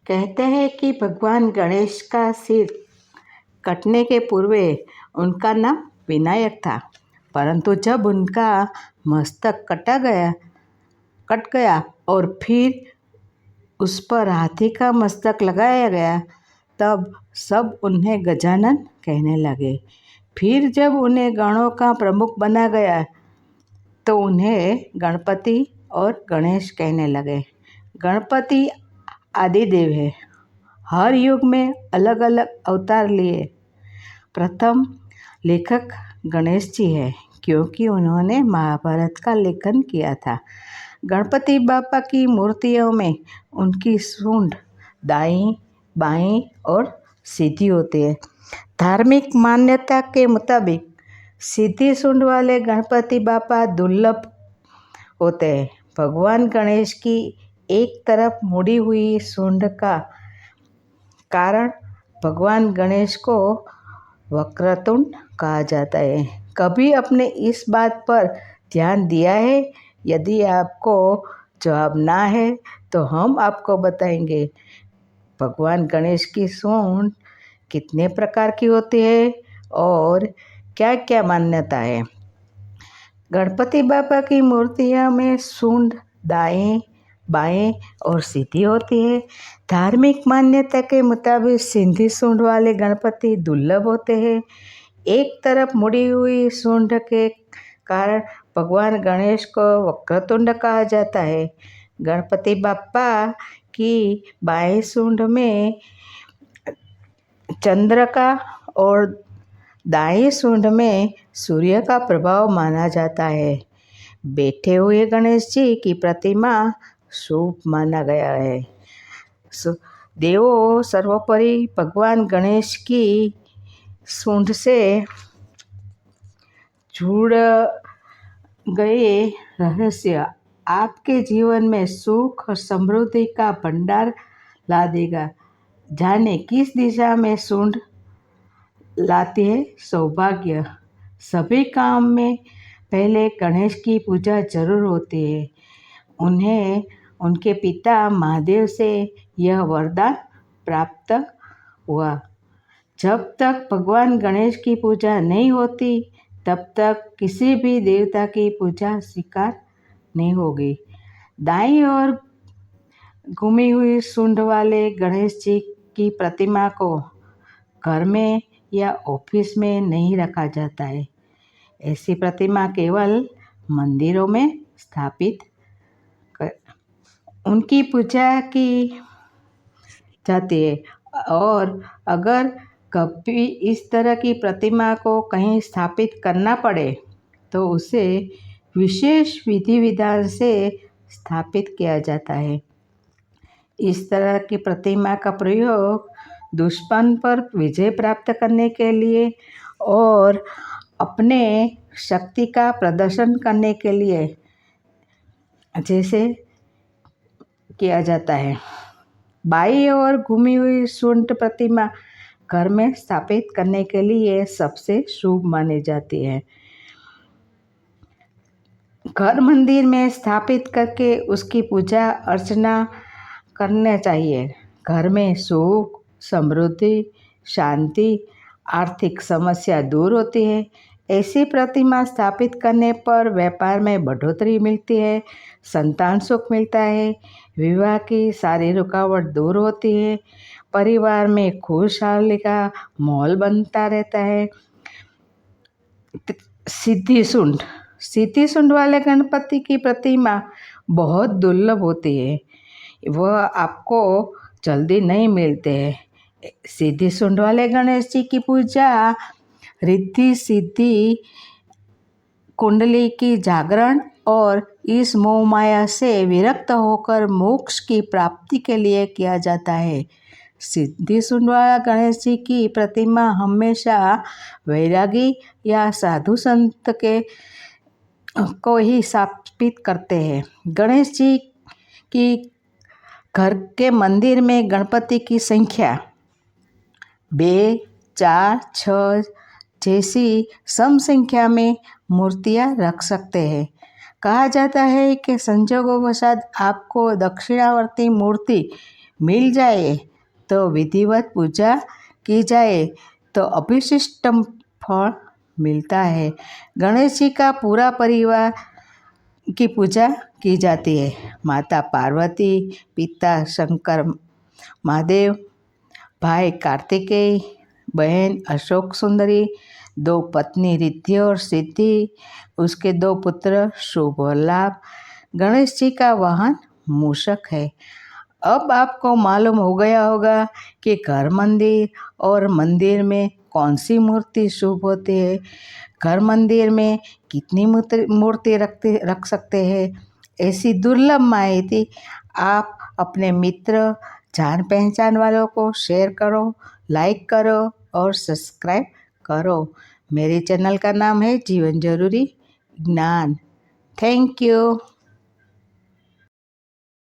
कहते हैं कि भगवान गणेश का सिर कटने के पूर्व उनका नाम विनायक था, परंतु जब उनका मस्तक कट गया और फिर उस पर हाथी का मस्तक लगाया गया, तब सब उन्हें गजानन कहने लगे। फिर जब उन्हें गणों का प्रमुख बना गया तो उन्हें गणपति और गणेश कहने लगे। गणपति आदिदेव है, हर युग में अलग अलग अवतार लिए। प्रथम लेखक गणेश जी है, क्योंकि उन्होंने महाभारत का लेखन किया था। गणपति बापा की मूर्तियों में उनकी सूंड दाईं, बाईं और सीधी होती है। धार्मिक मान्यता के मुताबिक सीधी सूंड वाले गणपति बापा दुर्लभ होते हैं। भगवान गणेश की एक तरफ मुड़ी हुई सूंड का कारण भगवान गणेश को वक्रतुंड कहा जाता है। कभी आपने इस बात पर ध्यान दिया है? यदि आपको जवाब ना है तो हम आपको बताएंगे भगवान गणेश की सूंड कितने प्रकार की होती है और क्या क्या मान्यता है। गणपति बापा की मूर्तियों में सूंड दाएं, बाएं और सीधी होती है। धार्मिक मान्यता के मुताबिक सीधी सूंड वाले गणपति दुर्लभ होते हैं। एक तरफ मुड़ी हुई सूंड के कारण भगवान गणेश को वक्रतुंड कहा जाता है। गणपति बापा की बाएं सूंड में चंद्र का और दाएं सूंड में सूर्य का प्रभाव माना जाता है। बैठे हुए गणेश जी की प्रतिमा शुभ माना गया है। देवों सर्वोपरि भगवान गणेश की सूंड से जुड़ गए रहस्य आपके जीवन में सुख और समृद्धि का भंडार ला देगा। जाने किस दिशा में सूंड लाती है सौभाग्य। सभी काम में पहले गणेश की पूजा जरूर होती है। उन्हें उनके पिता महादेव से यह वरदान प्राप्त हुआ, जब तक भगवान गणेश की पूजा नहीं होती तब तक किसी भी देवता की पूजा स्वीकार नहीं होगी। दाईं ओर घूमी हुई सूंड वाले गणेश जी की प्रतिमा को घर में या ऑफिस में नहीं रखा जाता है। ऐसी प्रतिमा केवल मंदिरों में स्थापित उनकी पूजा की जाती है, और अगर कभी इस तरह की प्रतिमा को कहीं स्थापित करना पड़े तो उसे विशेष विधि विधान से स्थापित किया जाता है। इस तरह की प्रतिमा का प्रयोग दुश्मन पर विजय प्राप्त करने के लिए और अपने शक्ति का प्रदर्शन करने के लिए जैसे किया जाता है। बाईं ओर घूमी हुई सूंड प्रतिमा घर में स्थापित करने के लिए सबसे शुभ मानी जाती है। घर मंदिर में स्थापित करके उसकी पूजा अर्चना करना चाहिए। घर में सुख, समृद्धि, शांति, आर्थिक समस्या दूर होती है। ऐसी प्रतिमा स्थापित करने पर व्यापार में बढ़ोतरी मिलती है, संतान सुख मिलता है, विवाह की सारी रुकावट दूर होती है, परिवार में खुशहाली का माहौल बनता रहता है। सीधी सूंड वाले गणपति की प्रतिमा बहुत दुर्लभ होती है, वह आपको जल्दी नहीं मिलते हैं। सीधी सूंड वाले गणेश जी की पूजा रिद्धि सिद्धि, कुंडली की जागरण और इस मोह माया से विरक्त होकर मोक्ष की प्राप्ति के लिए किया जाता है। सीधी सूंड वाला गणेश जी की प्रतिमा हमेशा वैरागी या साधु संत के को ही स्थापित करते हैं। गणेश जी की घर के मंदिर में गणपति की संख्या 2, 4, 6 जैसी सम संख्या में मूर्तियां रख सकते हैं। कहा जाता है कि संजोगोवशात आपको दक्षिणावर्ती मूर्ति मिल जाए तो विधिवत पूजा की जाए तो अभिष्टम फल मिलता है। गणेश जी का पूरा परिवार की पूजा की जाती है। माता पार्वती, पिता शंकर महादेव, भाई कार्तिकेय, बहन अशोक सुंदरी, 2 पत्नी रिद्धि और सिद्धि, उसके 2 पुत्र शुभ और लाभ। गणेश जी का वाहन मूषक है। अब आपको मालूम हो गया होगा कि घर मंदिर और मंदिर में कौन सी मूर्ति शुभ होती है। घर मंदिर में कितनी मूर्ति रख सकते हैं। ऐसी दुर्लभ माहिती आप अपने मित्र, जान पहचान वालों को शेयर करो, लाइक करो और सब्सक्राइब करो। मेरे चैनल का नाम है जीवन जरूरी ज्ञान। Thank you.